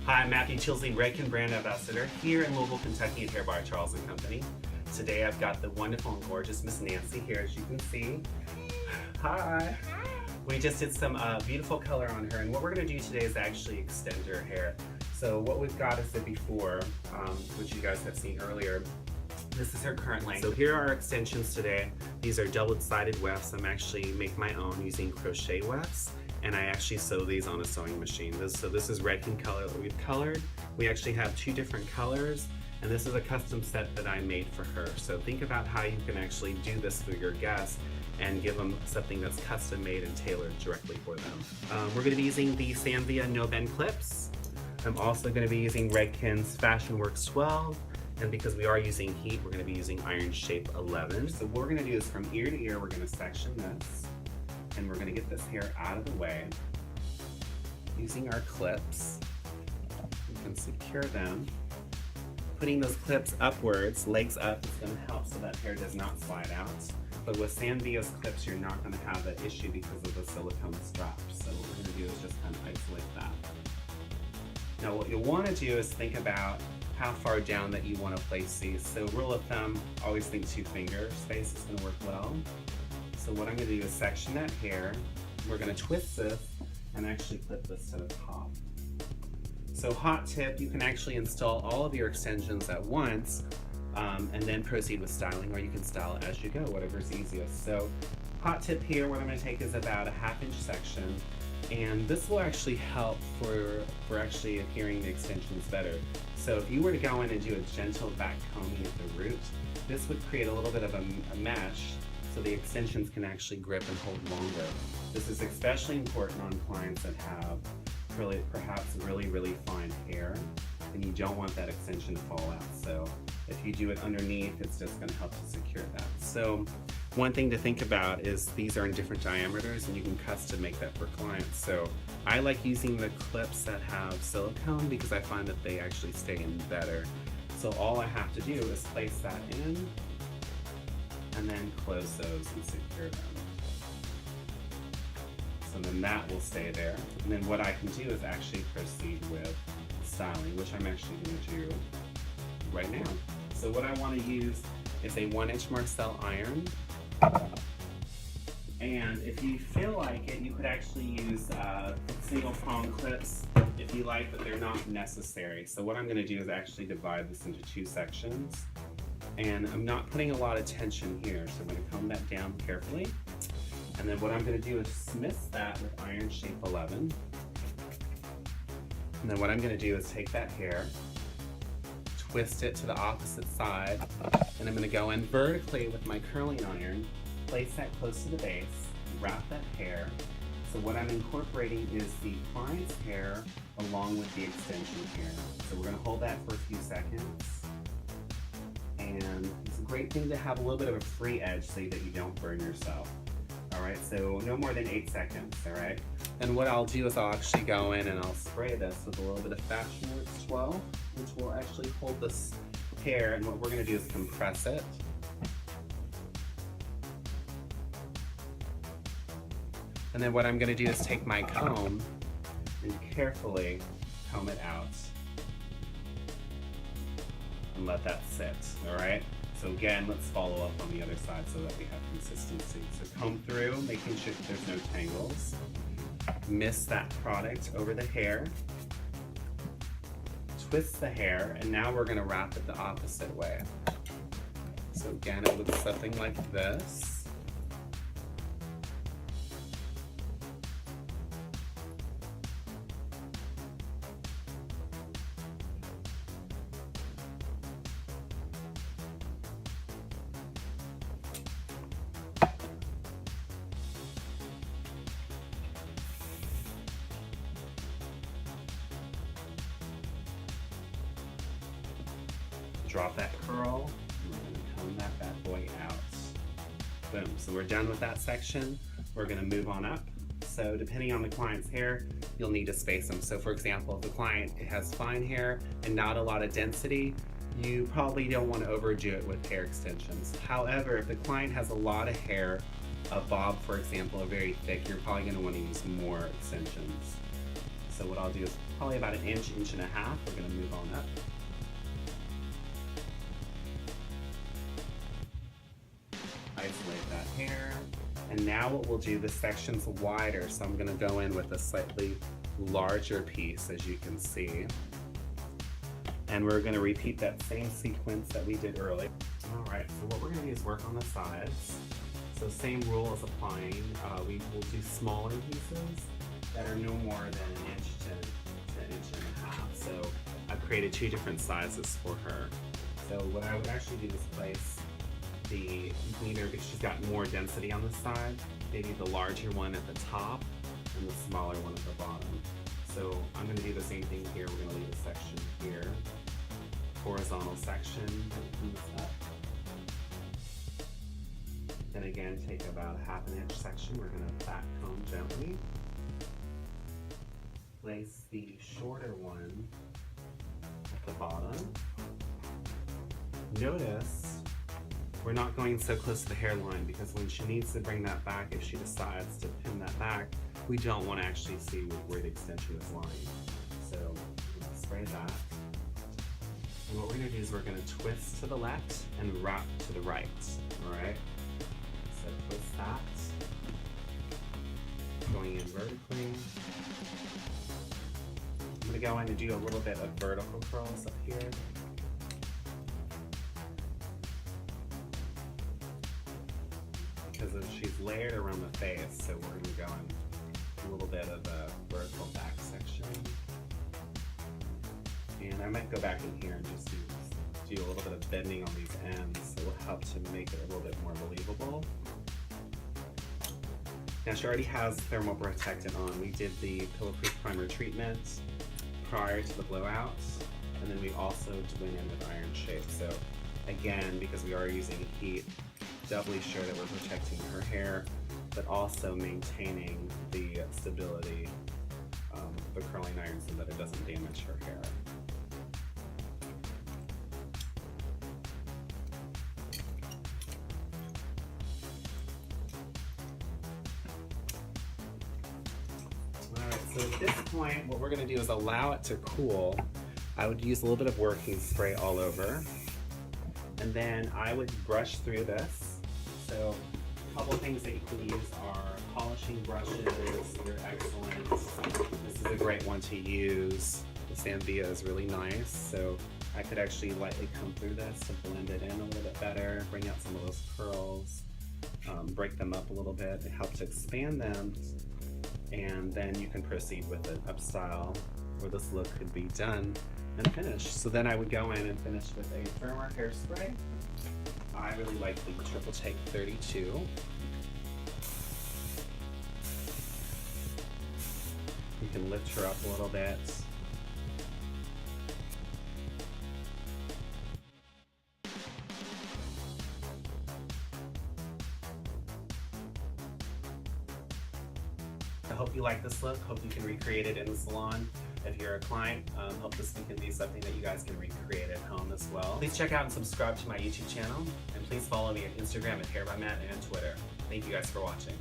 Hi, I'm Matthew Tyldesley, Redken Brand Ambassador here in Louisville, Kentucky at Hair by Charles & Company. Today I've got the wonderful and gorgeous Miss Nancy here, as you can see. Hi. We just did some beautiful color on her, and what we're going to do today is actually extend her hair. So what we've got is the before, which you guys have seen earlier. This is her current length. So here are our extensions today. These are double-sided wefts. I'm actually making my own using crochet wefts, and I actually sew these on a sewing machine. So this is Redken color that we've colored. We actually have 2 different colors, and this is a custom set that I made for her. So think about how you can actually do this for your guests and give them something that's custom made and tailored directly for them. We're going to be using the Sanvia No Bend clips. I'm also going to be using Redken's Fashion Works 12. And because we are using heat, we're going to be using Iron Shape 11. So what we're going to do is from ear to ear, we're going to section this, and we're going to get this hair out of the way using our clips. We can secure them. Putting those clips upwards, legs up, is going to help so that hair does not slide out. But with Sanvia's clips, you're not going to have that issue because of the silicone strap. So what we're going to do is just kind of isolate that. Now what you'll want to do is think about how far down that you want to place these. So rule of thumb, always think 2 finger space is going to work well. So what I'm going to do is section that hair. We're going to twist this and actually clip this to the top. So hot tip, you can actually install all of your extensions at once and then proceed with styling, or you can style as you go, whatever's easiest. So hot tip here, what I'm going to take is about a 1/2 inch section, and this will actually help for actually adhering the extensions better. So if you were to go in and do a gentle back combing at the root, this would create a little bit of a mesh so the extensions can actually grip and hold longer. This is especially important on clients that have perhaps really fine hair, and you don't want that extension to fall out. So if you do it underneath, it's just going to help to secure that. So one thing to think about is these are in different diameters, and you can custom make that for clients. So I like using the clips that have silicone because I find that they actually stay in better. So all I have to do is place that in and then close those and secure them. So then that will stay there. And then what I can do is actually proceed with styling, which I'm actually going to do right now. So what I want to use is a 1-inch Marcel iron. And if you feel like it, you could actually use single prong clips if you like, but they're not necessary. So what I'm going to do is actually divide this into 2 sections. And I'm not putting a lot of tension here, so I'm going to comb that down carefully. And then what I'm going to do is mist that with Iron Shape 11. And then what I'm going to do is take that hair, twist it to the opposite side, and I'm going to go in vertically with my curling iron, place that close to the base, wrap that hair. So what I'm incorporating is the client's hair along with the extension hair. So we're going to hold that for a few seconds. And it's a great thing to have a little bit of a free edge so that you don't burn yourself. Alright, so no more than 8 seconds, alright? And what I'll do is I'll actually go in and I'll spray this with a little bit of Fashion Works 12, which will actually hold this hair, and what we're going to do is compress it. And then what I'm going to do is take my comb and carefully comb it out and let that sit, alright? So again, let's follow up on the other side so that we have consistency. So comb through, making sure that there's no tangles. Mist that product over the hair. Twist the hair, and now we're going to wrap it the opposite way. So again, it looks something like this. Drop that curl, and we're going to comb that bad boy out. Boom, so we're done with that section. We're going to move on up. So depending on the client's hair, you'll need to space them. So for example, if the client has fine hair and not a lot of density, you probably don't want to overdo it with hair extensions. However, if the client has a lot of hair, a bob for example, are very thick, you're probably going to want to use more extensions. So what I'll do is probably about an inch, inch and a half. We're gonna move on up. Isolate that hair. And now what we'll do, this section's wider, so I'm gonna go in with a slightly larger piece, as you can see. And we're gonna repeat that same sequence that we did earlier. All right, so what we're gonna do is work on the sides. So same rule as applying. We will do smaller pieces that are no more than an inch to an inch and a half. So I've created 2 different sizes for her. So what I would actually do is place the cleaner, because she's got more density on the side, maybe the larger one at the top and the smaller one at the bottom. So I'm going to do the same thing here. We're going to leave a section here, horizontal section that comes up. Then again, take about a ½ inch section. We're going to back comb gently. Place the shorter one at the bottom. Notice we're not going so close to the hairline, because when she needs to bring that back, if she decides to pin that back, we don't want to actually see where the extension is lying. So we're going to spray that. And what we're going to do is we're going to twist to the left and wrap to the right. All right? So twist that. Going in vertically. I'm going to go in and do a little bit of vertical curls up here. Because she's layered around the face, so we're going to go in a little bit of a vertical back section. And I might go back in here and just do a little bit of bending on these ends. It will help to make it a little bit more believable. Now she already has thermal protectant on. We did the pillow-proof primer treatment prior to the blowout, and then we also went in with iron shape. So again, because we are using heat, doubly sure that we're protecting her hair, but also maintaining the stability of the curling iron so that it doesn't damage her hair. Alright, so at this point, what we're going to do is allow it to cool. I would use a little bit of working spray all over, and then I would brush through this. So a couple things that you can use are polishing brushes. They're excellent. This is a great one to use. The Sanvia is really nice. So I could actually lightly come through this to blend it in a little bit better, bring out some of those curls, break them up a little bit. It helps expand them. And then you can proceed with an up style where this look could be done and finished. So then I would go in and finish with a firmer hairspray. I really like the Triple Take 32. You can lift her up a little bit. I hope you like this look. Hope you can recreate it in the salon. If you're a client, hope this can be something that you guys can recreate at home as well. Please check out and subscribe to my YouTube channel, and please follow me on Instagram at Hair by Matt and Twitter. Thank you guys for watching.